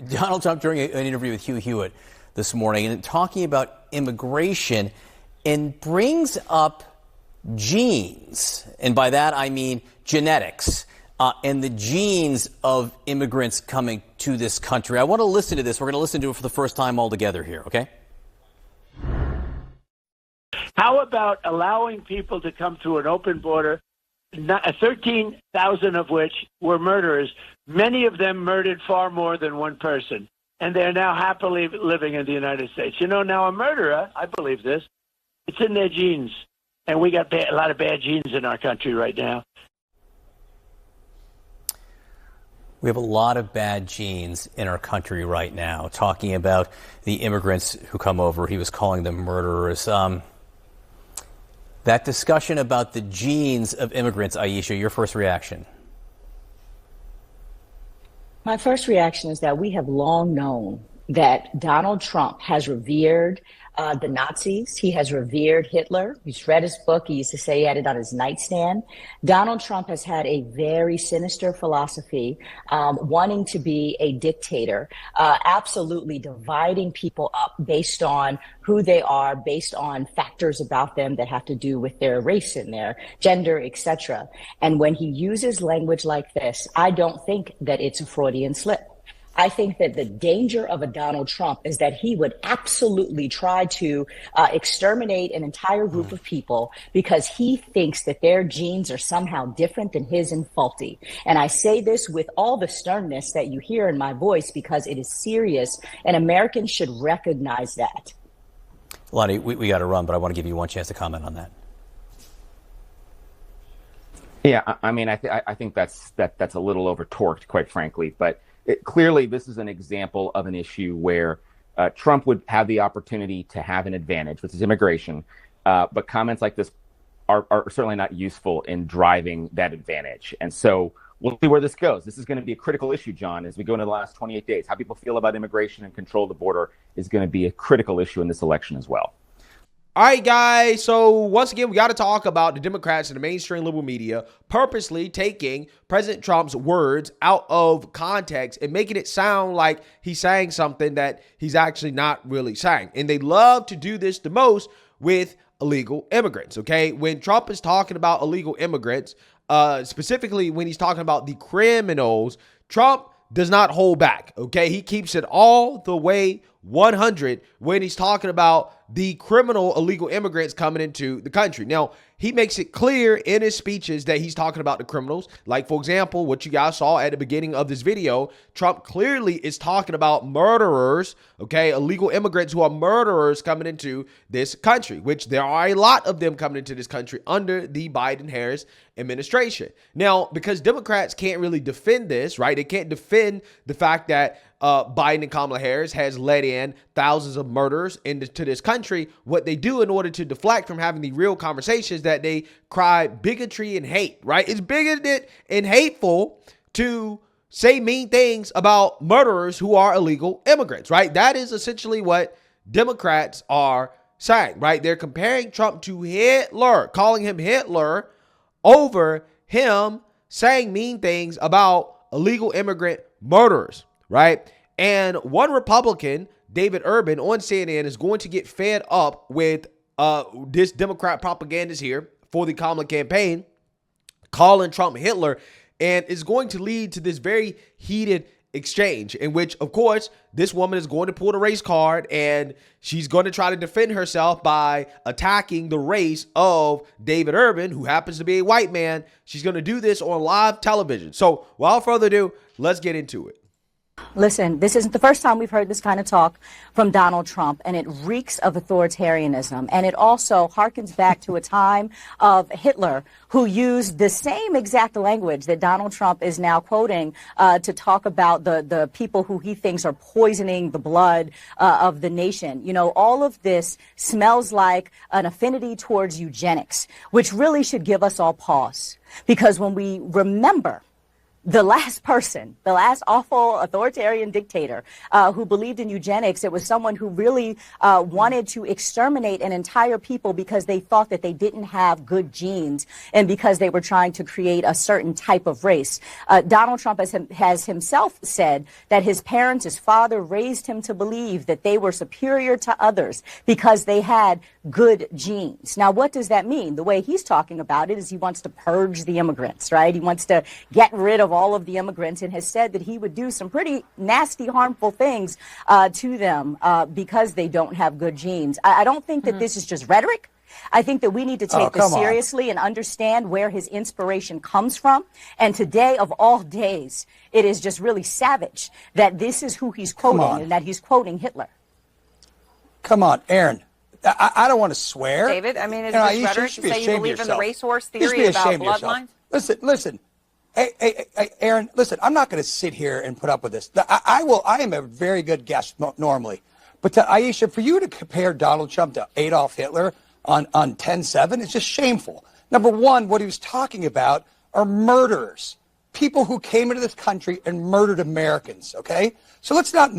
Donald Trump during an interview with Hugh Hewitt this morning and talking about immigration and brings up genes. And by that, I mean genetics and the genes of immigrants coming to this country. I want to listen to this. We're going to listen to it for the first time all together here, okay? How about allowing people to come through an open border, 13,000 of which were murderers? Many of them murdered far more than one person, and they're now happily living in the United States. You know, now a murderer, I believe this, it's in their genes, and we got a lot of bad genes in our country right now. We have a lot of bad genes in our country right now. Talking about the immigrants who come over, he was calling them murderers. That discussion about the genes of immigrants, Aisha, your first reaction? My first reaction is that we have long known that Donald Trump has revered the Nazis. He has revered Hitler. He's read his book. He used to say he had it on his nightstand. Donald Trump has had a very sinister philosophy, wanting to be a dictator, absolutely dividing people up based on who they are, based on factors about them that have to do with their race and their gender, etc. And when he uses language like this, I don't think that it's a Freudian slip. I think that the danger of a Donald Trump is that he would absolutely try to exterminate an entire group of people because he thinks that their genes are somehow different than his and faulty. And I say this with all the sternness that you hear in my voice because it is serious, and Americans should recognize that. Lonnie, we got to run, but I want to give you one chance to comment on that. Yeah, I mean, I think that's a little over-torqued, quite frankly, but clearly, this is an example of an issue where Trump would have the opportunity to have an advantage, which is immigration. But comments like this are certainly not useful in driving that advantage. And so we'll see where this goes. This is going to be a critical issue, John, as we go into the last 28 days. How people feel about immigration and control of the border is going to be a critical issue in this election as well. All right, guys. So once again, we got to talk about the Democrats and the mainstream liberal media purposely taking President Trump's words out of context and making it sound like he's saying something that he's actually not really saying. And they love to do this the most with illegal immigrants. Okay. When Trump is talking about illegal immigrants, specifically when he's talking about the criminals, Trump does not hold back. Okay. He keeps it all the way 100 when he's talking about the criminal illegal immigrants coming into the country. Now, he makes it clear in his speeches that he's talking about the criminals. Like, for example, what you guys saw at the beginning of this video, Trump clearly is talking about murderers, okay, illegal immigrants who are murderers coming into this country, which there are a lot of them coming into this country under the Biden-Harris administration. Now, because Democrats can't really defend this, right? They can't defend the fact that Biden and Kamala Harris has let in thousands of murderers into this country. What they do in order to deflect from having the real conversations that they cry bigotry and hate, right? It's bigoted and hateful to say mean things about murderers who are illegal immigrants, right? That is essentially what Democrats are saying, right? They're comparing Trump to Hitler, calling him Hitler over him saying mean things about illegal immigrant murderers, right? And one Republican, David Urban, on CNN is going to get fed up with this Democrat propagandist here for the Kamala campaign, calling Trump Hitler, and it's going to lead to this very heated exchange in which, of course, this woman is going to pull the race card and she's going to try to defend herself by attacking the race of David Urban, who happens to be a white man. She's going to do this on live television. So without further ado, let's get into it. Listen, this isn't the first time we've heard this kind of talk from Donald Trump, and it reeks of authoritarianism. And it also harkens back to a time of Hitler, who used the same exact language that Donald Trump is now quoting to talk about the people who he thinks are poisoning the blood of the nation. You know, all of this smells like an affinity towards eugenics, which really should give us all pause. Because when we remember the last person, the last awful authoritarian dictator who believed in eugenics. It was someone who really wanted to exterminate an entire people because they thought that they didn't have good genes and because they were trying to create a certain type of race. Donald Trump has himself said that his parents, his father, raised him to believe that they were superior to others because they had good genes. Now, what does that mean? The way he's talking about it is he wants to purge the immigrants, right? He wants to get rid of all of the immigrants and has said that he would do some pretty nasty, harmful things to them because they don't have good genes. I don't think that this is just rhetoric. I think that we need to take this seriously and understand where his inspiration comes from. And today, of all days, it is just really savage that this is who he's quoting and that he's quoting Hitler. Come on, Aaron. I don't want to swear. David, I mean, is this rhetoric to say you believe in the racehorse theory about bloodlines? Listen. Hey, Aaron, listen, I'm not going to sit here and put up with this. I am a very good guest normally. But to Aisha, for you to compare Donald Trump to Adolf Hitler on 10/7, it's just shameful. Number one, what he was talking about are murderers, people who came into this country and murdered Americans, okay? So let's not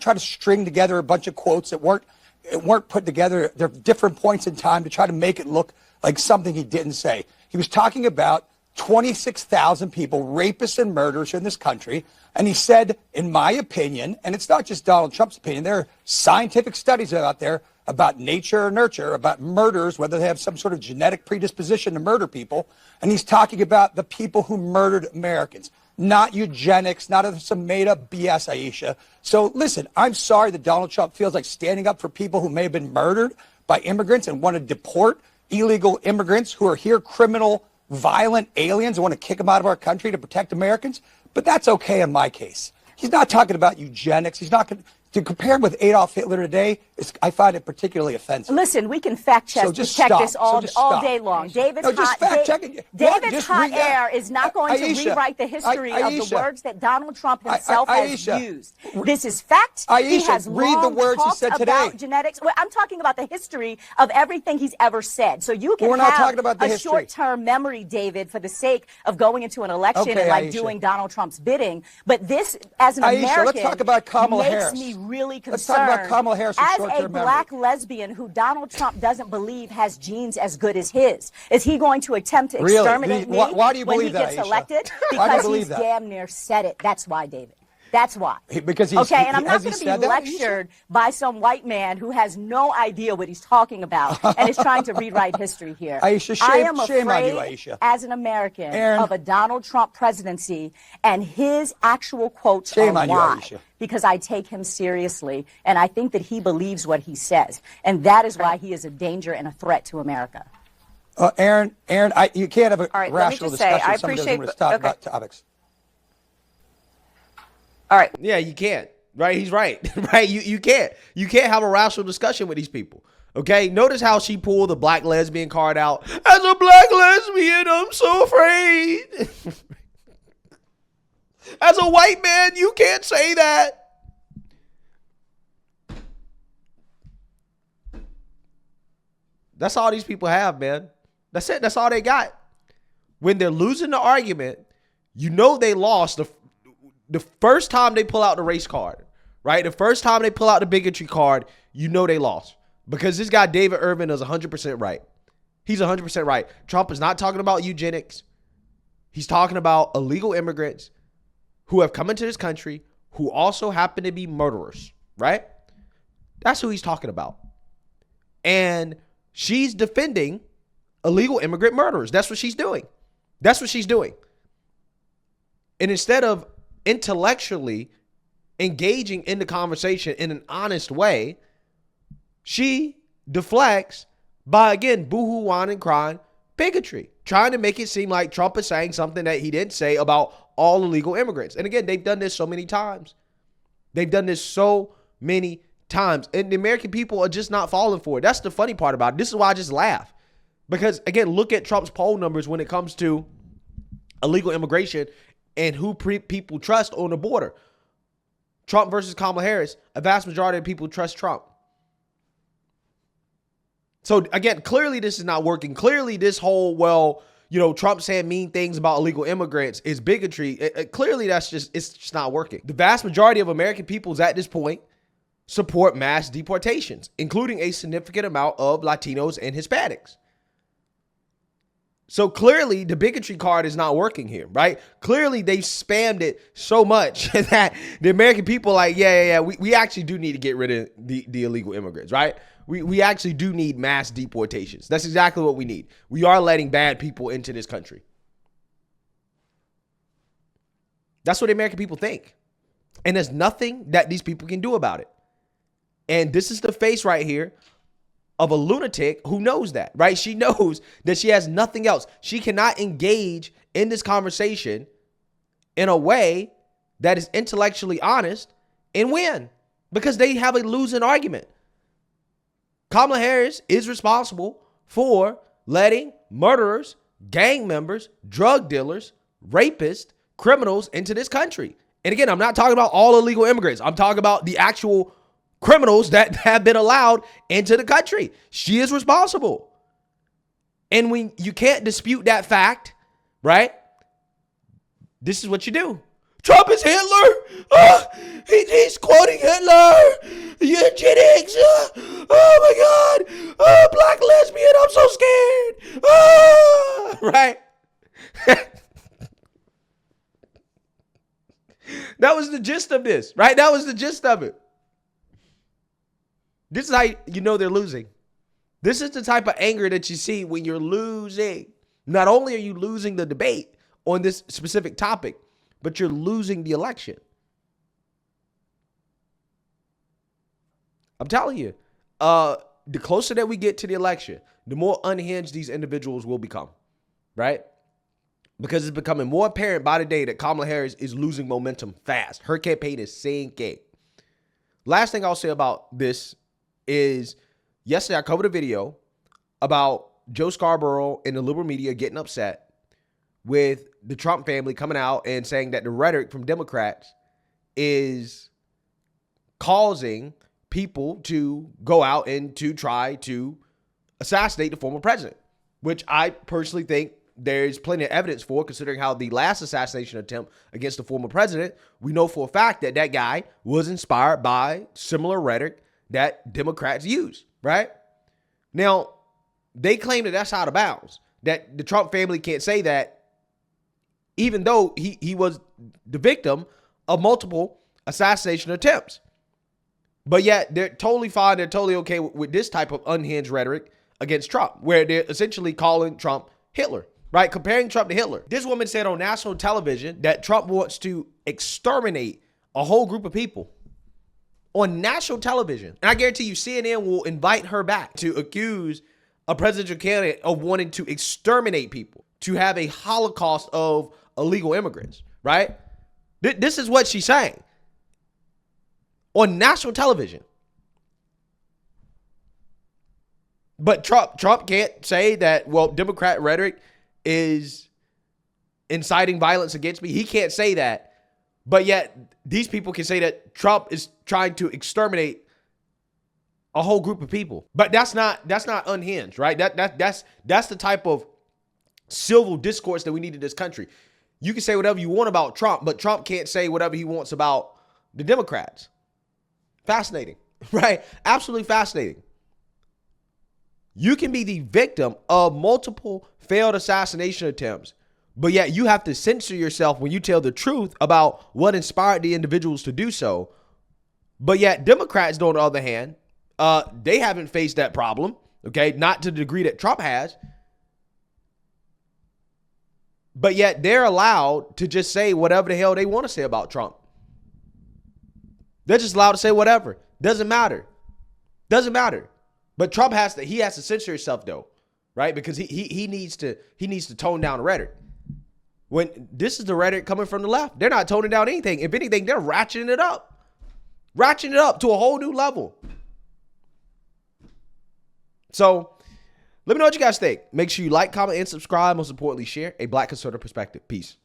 try to string together a bunch of quotes that weren't put together. They're different points in time to try to make it look like something he didn't say. He was talking about 26,000 people, rapists and murderers in this country. And he said, in my opinion, and it's not just Donald Trump's opinion, there are scientific studies out there about nature or nurture, about murderers, whether they have some sort of genetic predisposition to murder people. And he's talking about the people who murdered Americans, not eugenics, not some made-up BS, Aisha. So listen, I'm sorry that Donald Trump feels like standing up for people who may have been murdered by immigrants and want to deport illegal immigrants who are here, criminal, violent aliens, and want to kick them out of our country to protect Americans. But that's okay in my case. He's not talking about eugenics. He's not going to compare him with Adolf Hitler today. I find it particularly offensive. Listen, we can fact check this all day long. David's hot air is not going to rewrite the history of the words that Donald Trump himself has used. This is fact. He has read the words he said today about genetics. Well, I'm talking about the history of everything he's ever said. So you can We're not talking about the history. Short-term memory, David, for the sake of going into an election and doing Donald Trump's bidding. But this, as an American, let's talk about Kamala makes Harris. me really concerned. Let's talk about Kamala Harris as a black lesbian who Donald Trump doesn't believe has genes as good as his. Is he going to attempt to exterminate me why do you when believe he gets that, elected? Because he's damn near said it. That's why, David. That's why. Because he's okay, and I'm not going to be lectured by some white man who has no idea what he's talking about and is trying to rewrite history here. Aisha, I am shame afraid, on you, Aisha. as an American, Aaron, of a Donald Trump presidency, and his actual quotes shame are on you, why. Aisha. Because I take him seriously, and I think that he believes what he says, and that is why he is a danger and a threat to America. Aaron, you can't have a rational discussion. I Someone appreciate. doesn't want to talk about topics. All right. Yeah, you can't. Right? He's right. Right? You can't. You can't have a rational discussion with these people. Okay? Notice how she pulled the black lesbian card out. As a black lesbian, I'm so afraid. As a white man, you can't say that. That's all these people have, man. That's it. That's all they got. When they're losing the argument, you know they lost the first time they pull out the race card, right? The first time they pull out the bigotry card, you know they lost. Because this guy, David Irvin, is 100% right. He's 100% right. Trump is not talking about eugenics. He's talking about illegal immigrants who have come into this country who also happen to be murderers, right? That's who he's talking about. And she's defending illegal immigrant murderers. That's what she's doing. That's what she's doing. And instead of intellectually engaging in the conversation in an honest way, she deflects by, again, boo-hoo, and crying bigotry, trying to make it seem like Trump is saying something that he didn't say about all illegal immigrants. And again, they've done this so many times. They've done this so many times. And the American people are just not falling for it. That's the funny part about it. This is why I just laugh. Because, again, look at Trump's poll numbers when it comes to illegal immigration and who people trust on the border. Trump versus Kamala Harris, a vast majority of people trust Trump. So, again, clearly this is not working. Clearly this whole, well, Trump saying mean things about illegal immigrants is bigotry. Clearly, it's just not working. The vast majority of American peoples at this point support mass deportations, including a significant amount of Latinos and Hispanics. So clearly the bigotry card is not working here, right? Clearly they've spammed it so much that the American people are like, we actually do need to get rid of the illegal immigrants, right? We actually do need mass deportations. That's exactly what we need. We are letting bad people into this country. That's what the American people think. And there's nothing that these people can do about it. And this is the face right here of a lunatic who knows that, right? She knows that she has nothing else. She cannot engage in this conversation in a way that is intellectually honest and win because they have a losing argument. Kamala Harris is responsible for letting murderers, gang members, drug dealers, rapists, criminals into this country. And again, I'm not talking about all illegal immigrants. I'm talking about the actual criminals that have been allowed into the country. She is responsible. And when you can't dispute that fact, right? This is what you do. Trump is Hitler. He's quoting Hitler. Eugenics. Oh my God. Black lesbian. I'm so scared. Right? That was the gist of this, right? That was the gist of it. This is how you know they're losing. This is the type of anger that you see when you're losing. Not only are you losing the debate on this specific topic, but you're losing the election. I'm telling you, the closer that we get to the election, the more unhinged these individuals will become, right? Because it's becoming more apparent by the day that Kamala Harris is losing momentum fast. Her campaign is sinking. Last thing I'll say about this is yesterday I covered a video about Joe Scarborough and the liberal media getting upset with the Trump family coming out and saying that the rhetoric from Democrats is causing people to go out and to try to assassinate the former president, which I personally think there's plenty of evidence for, considering how the last assassination attempt against the former president, we know for a fact that that guy was inspired by similar rhetoric that Democrats use, right? Now, they claim that that's out of bounds, that the Trump family can't say that, even though he was the victim of multiple assassination attempts. But yet, they're totally fine, they're totally okay with this type of unhinged rhetoric against Trump, where they're essentially calling Trump Hitler, right? Comparing Trump to Hitler. This woman said on national television that Trump wants to exterminate a whole group of people. On national television. And I guarantee you CNN will invite her back to accuse a presidential candidate of wanting to exterminate people, to have a holocaust of illegal immigrants, right? This is what she's saying on national television. But Trump can't say that, well, Democrat rhetoric is inciting violence against me. He can't say that. But yet these people can say that Trump is trying to exterminate a whole group of people. But that's not unhinged, right? That's the type of civil discourse that we need in this country. You can say whatever you want about Trump, but Trump can't say whatever he wants about the Democrats. Fascinating, right? Absolutely fascinating. You can be the victim of multiple failed assassination attempts, but yet you have to censor yourself when you tell the truth about what inspired the individuals to do so. But yet Democrats, on the other hand, they haven't faced that problem, okay? Not to the degree that Trump has. But yet they're allowed to just say whatever the hell they want to say about Trump. They're just allowed to say whatever. Doesn't matter. Doesn't matter. But Trump has to censor himself though, right? Because he needs to tone down the rhetoric. When this is the rhetoric coming from the left, they're not toning down anything. If anything, they're ratcheting it up. Ratcheting it up to a whole new level. So let me know what you guys think. Make sure you like, comment, and subscribe. Most importantly, share a Black conservative perspective. Peace.